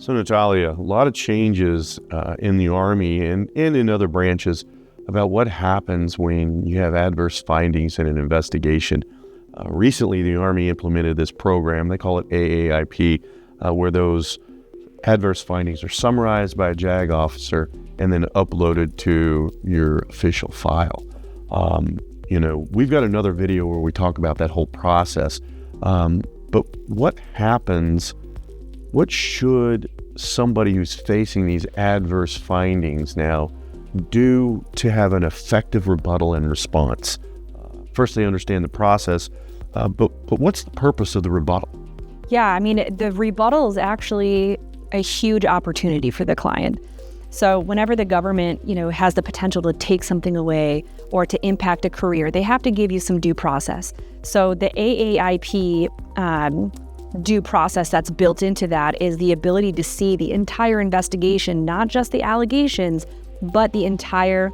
So Natalia, a lot of changes in the Army and in other branches about what happens when you have adverse findings in an investigation. Recently, the Army implemented this program, they call it AAIP, where those adverse findings are summarized by a JAG officer and then uploaded to your official file. We've got another video where we talk about that whole process. But what should somebody who's facing these adverse findings now do to have an effective rebuttal and response? First, they understand the process, but what's the purpose of the rebuttal? Yeah, I mean, the rebuttal is actually a huge opportunity for the client. So whenever the government, has the potential to take something away or to impact a career, they have to give you some due process. So the AAIP due process that's built into that is the ability to see the entire investigation, not just the allegations, but the entire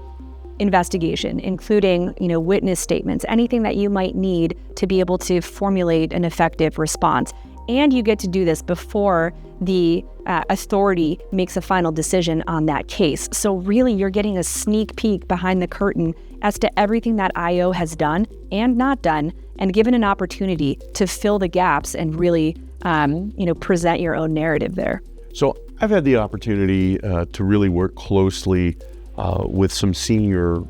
investigation, including, witness statements, anything that you might need to be able to formulate an effective response. And you get to do this before the authority makes a final decision on that case. So really, you're getting a sneak peek behind the curtain as to everything that IO has done and not done, and given an opportunity to fill the gaps and really, present your own narrative there. So I've had the opportunity to really work closely with some senior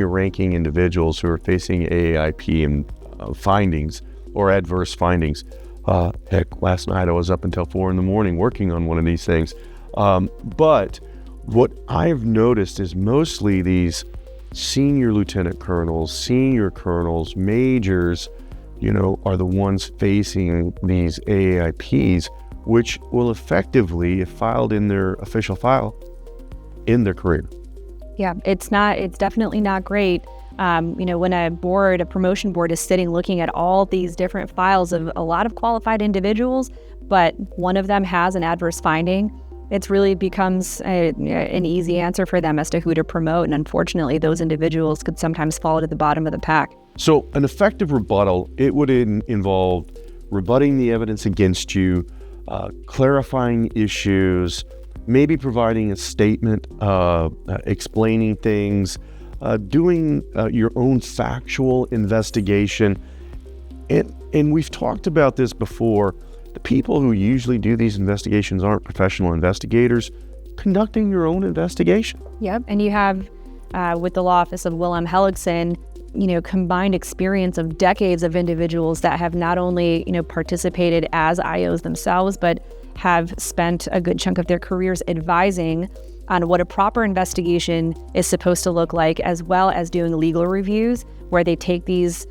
ranking individuals who are facing AAIP and findings or adverse findings. Heck, last night I was up until 4 a.m. working on one of these things. But what I've noticed is mostly these senior lieutenant colonels, senior colonels, majors, are the ones facing these AAIPs, which will effectively, if filed in their official file, end their career. Yeah, it's definitely not great. When a promotion board is sitting looking at all these different files of a lot of qualified individuals, but one of them has an adverse finding, it really becomes an easy answer for them as to who to promote. And unfortunately, those individuals could sometimes fall to the bottom of the pack. So an effective rebuttal, it would involve rebutting the evidence against you, clarifying issues, maybe providing a statement, explaining things, doing your own factual investigation. And we've talked about this before. The people who usually do these investigations aren't professional investigators. Conducting your own investigation. Yep, and you have, with the law office of Willem Helligson, combined experience of decades of individuals that have not only, participated as IOs themselves, but have spent a good chunk of their careers advising on what a proper investigation is supposed to look like, as well as doing legal reviews where they take these,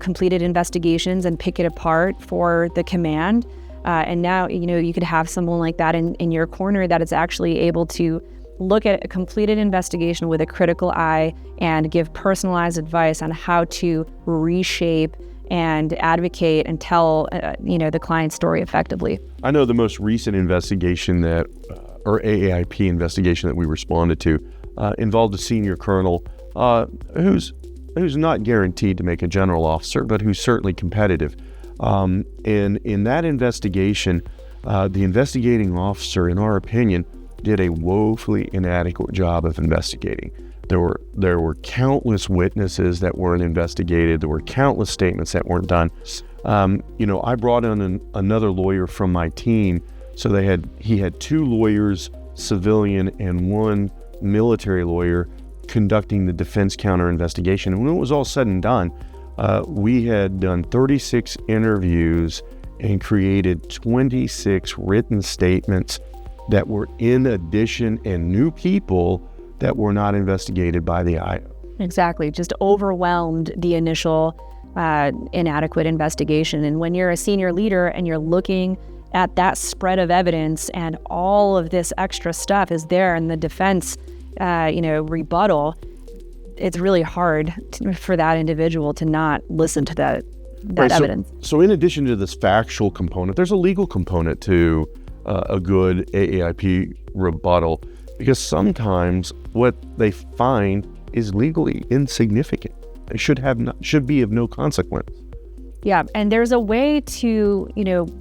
completed investigations and pick it apart for the command. And now, you could have someone like that in your corner that is actually able to look at a completed investigation with a critical eye and give personalized advice on how to reshape and advocate and tell, the client's story effectively. I know the most recent investigation or AAIP investigation that we responded to involved a senior colonel who's not guaranteed to make a general officer, but who's certainly competitive. And in that investigation, the investigating officer, in our opinion, did a woefully inadequate job of investigating. There were countless witnesses that weren't investigated. There were countless statements that weren't done. I brought in another lawyer from my team. So he had 2 lawyers, civilian, and 1 military lawyer conducting the defense counter investigation. And when it was all said and done, we had done 36 interviews and created 26 written statements that were in addition and new people that were not investigated by the IO. Exactly, just overwhelmed the initial inadequate investigation. And when you're a senior leader and you're looking at that spread of evidence and all of this extra stuff is there in the defense, rebuttal, it's really hard for that individual to not listen to that right, evidence. So in addition to this factual component, there's a legal component to a good AAIP rebuttal, because sometimes what they find is legally insignificant. It should be of no consequence. Yeah, and there's a way to,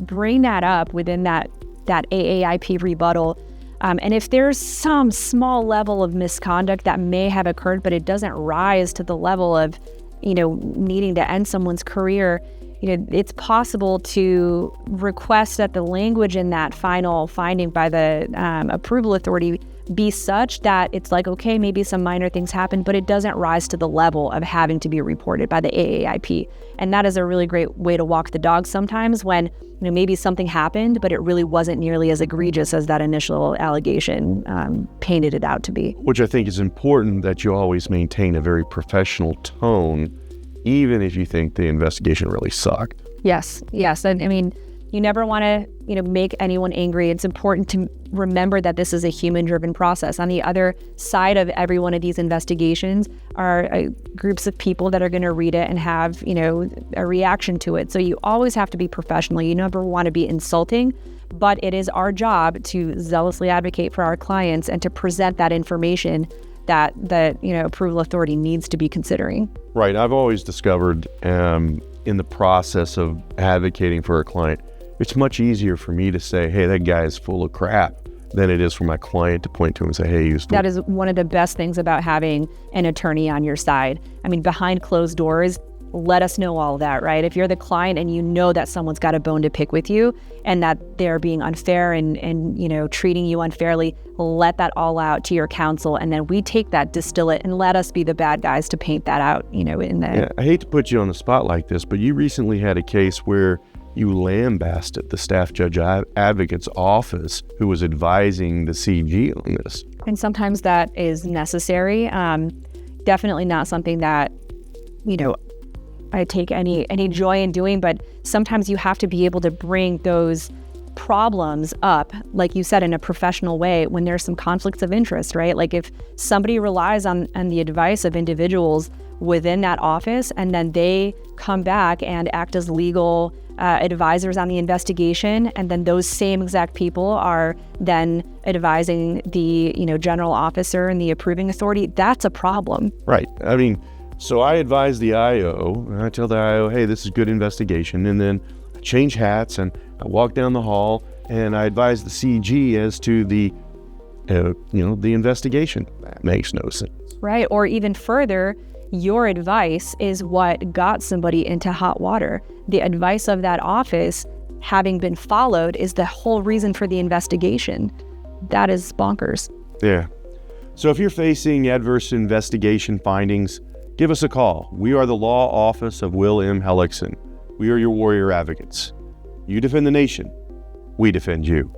bring that up within that that AAIP rebuttal. And if there's some small level of misconduct that may have occurred, but it doesn't rise to the level of, needing to end someone's career, it's possible to request that the language in that final finding by the approval authority be such that it's like, okay, maybe some minor things happen, but it doesn't rise to the level of having to be reported by the AAIP. And that is a really great way to walk the dog sometimes when maybe something happened, but it really wasn't nearly as egregious as that initial allegation painted it out to be. Which I think is important, that you always maintain a very professional tone, even if you think the investigation really sucked. Yes. And I mean, you never want to, make anyone angry. It's important to remember that this is a human-driven process. On the other side of every one of these investigations are groups of people that are going to read it and have, a reaction to it. So you always have to be professional. You never want to be insulting, but it is our job to zealously advocate for our clients and to present that information that the approval authority needs to be considering. Right. I've always discovered in the process of advocating for a client, it's much easier for me to say, hey, that guy is full of crap, than it is for my client to point to him and say, hey, he's full. That is one of the best things about having an attorney on your side. I mean, behind closed doors, let us know all of that, right? If you're the client and you know that someone's got a bone to pick with you and that they're being unfair and treating you unfairly, let that all out to your counsel. And then we take that, distill it, and let us be the bad guys to paint that out, in the... Yeah, I hate to put you on the spot like this, but you recently had a case where you lambasted the staff judge advocate's office who was advising the CG on this. And sometimes that is necessary. Definitely not something that, I take any joy in doing, but sometimes you have to be able to bring those problems up, like you said, in a professional way when there's some conflicts of interest, right? Like if somebody relies on the advice of individuals within that office and then they come back and act as legal advisors on the investigation, and then those same exact people are then advising the general officer and the approving authority, that's a problem. Right. I mean, so I advise the IO, and I tell the IO, hey, this is good investigation, and then I change hats and I walk down the hall and I advise the CG as to the investigation. That makes no sense. Right. Or even further, your advice is what got somebody into hot water. The advice of that office having been followed is the whole reason for the investigation. That is bonkers. Yeah. So if you're facing adverse investigation findings, give us a call. We are the law office of Will M. Hellickson. We are your warrior advocates. You defend the nation. We defend you.